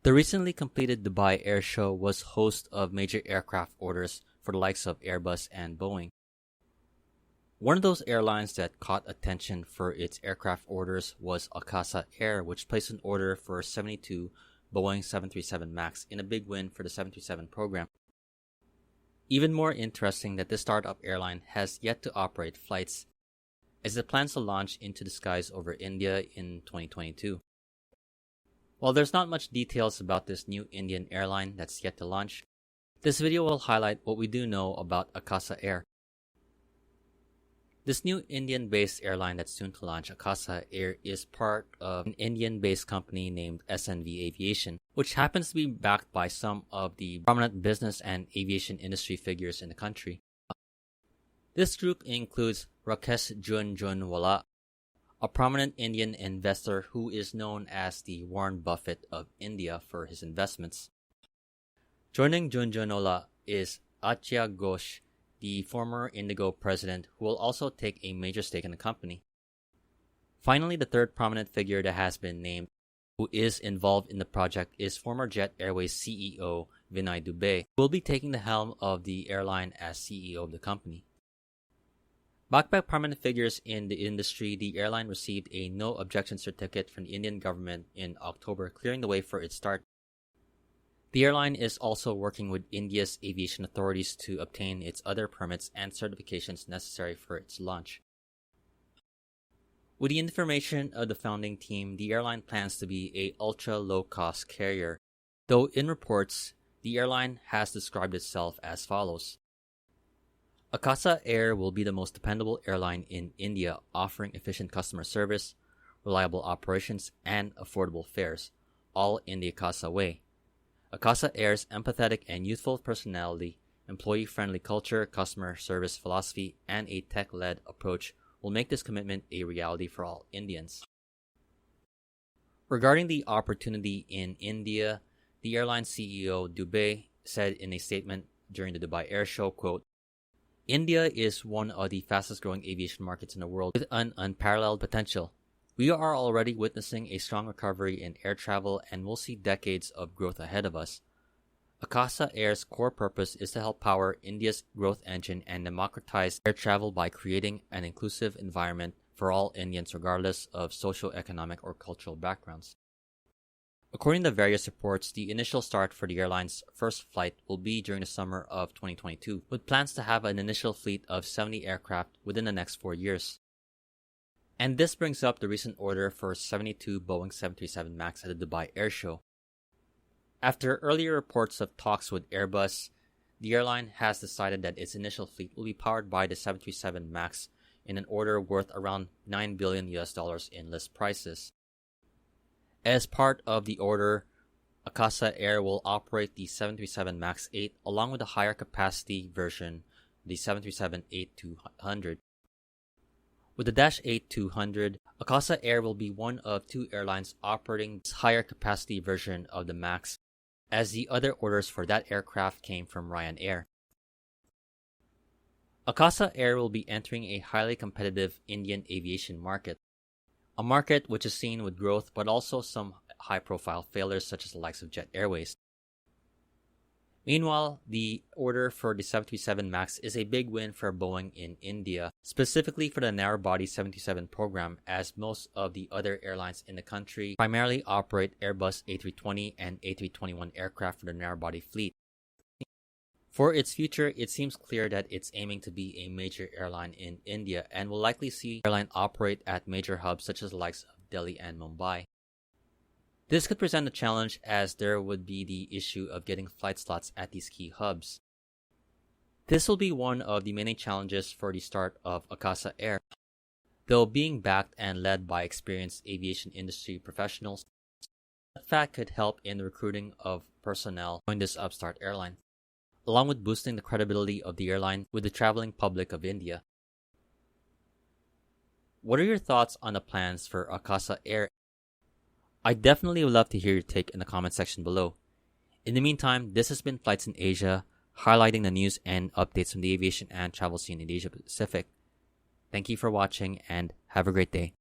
The recently completed Dubai Airshow was host of major aircraft orders for the likes of Airbus and Boeing. One of those airlines that caught attention for its aircraft orders was Akasa Air, which placed an order for 72 Boeing 737 MAX in a big win for the 737 program. Even more interesting that this startup airline has yet to operate flights, as it plans to launch into the skies over India in 2022. While there's not much details about this new Indian airline that's yet to launch, this video will highlight what we do know about Akasa Air. This new Indian-based airline that's soon to launch, Akasa Air, is part of an Indian-based company named SNV Aviation, which happens to be backed by some of the prominent business and aviation industry figures in the country. This group includes Rakesh Jhunjhunwala, a prominent Indian investor who is known as the Warren Buffett of India for his investments. Joining Jhunjhunwala is Atya Ghosh, the former Indigo president, who will also take a major stake in the company. Finally, the third prominent figure that has been named who is involved in the project is former Jet Airways CEO Vinay Dubey, who will be taking the helm of the airline as CEO of the company. Backed by prominent figures in the industry, the airline received a no objection certificate from the Indian government in October, clearing the way for its start. The airline is also working with India's aviation authorities to obtain its other permits and certifications necessary for its launch. With the information of the founding team, the airline plans to be a ultra-low-cost carrier, though in reports, the airline has described itself as follows. Akasa Air will be the most dependable airline in India, offering efficient customer service, reliable operations, and affordable fares, all in the Akasa way. Akasa Air's empathetic and youthful personality, employee-friendly culture, customer service philosophy, and a tech-led approach will make this commitment a reality for all Indians. Regarding the opportunity in India, the airline CEO Dubey said in a statement during the Dubai Airshow, quote, "India is one of the fastest-growing aviation markets in the world with an unparalleled potential. We are already witnessing a strong recovery in air travel and will see decades of growth ahead of us. Akasa Air's core purpose is to help power India's growth engine and democratize air travel by creating an inclusive environment for all Indians regardless of socio-economic or cultural backgrounds." According to various reports, the initial start for the airline's first flight will be during the summer of 2022, with plans to have an initial fleet of 70 aircraft within the next 4 years. And this brings up the recent order for 72 Boeing 737 MAX at the Dubai Airshow. After earlier reports of talks with Airbus, the airline has decided that its initial fleet will be powered by the 737 MAX in an order worth around $9 billion in list prices. As part of the order, Akasa Air will operate the 737 MAX 8 along with the higher capacity version, the 737-8200. With the Dash 8-200, Akasa Air will be one of 2 airlines operating this higher capacity version of the MAX, as the other orders for that aircraft came from Ryanair. Akasa Air will be entering a highly competitive Indian aviation market, a market which is seen with growth but also some high-profile failures such as the likes of Jet Airways. Meanwhile, the order for the 737 MAX is a big win for Boeing in India, specifically for the narrow-body 737 program, as most of the other airlines in the country primarily operate Airbus A320 and A321 aircraft for the narrow-body fleet. For its future, it seems clear that it's aiming to be a major airline in India and will likely see the airline operate at major hubs such as the likes of Delhi and Mumbai. This could present a challenge as there would be the issue of getting flight slots at these key hubs. This will be one of the many challenges for the start of Akasa Air. Though being backed and led by experienced aviation industry professionals, that fact could help in the recruiting of personnel join this upstart airline, along with boosting the credibility of the airline with the traveling public of India. What are your thoughts on the plans for Akasa Air? I definitely would love to hear your take in the comment section below. In the meantime, this has been Flights in Asia, highlighting the news and updates from the aviation and travel scene in Asia Pacific. Thank you for watching and have a great day.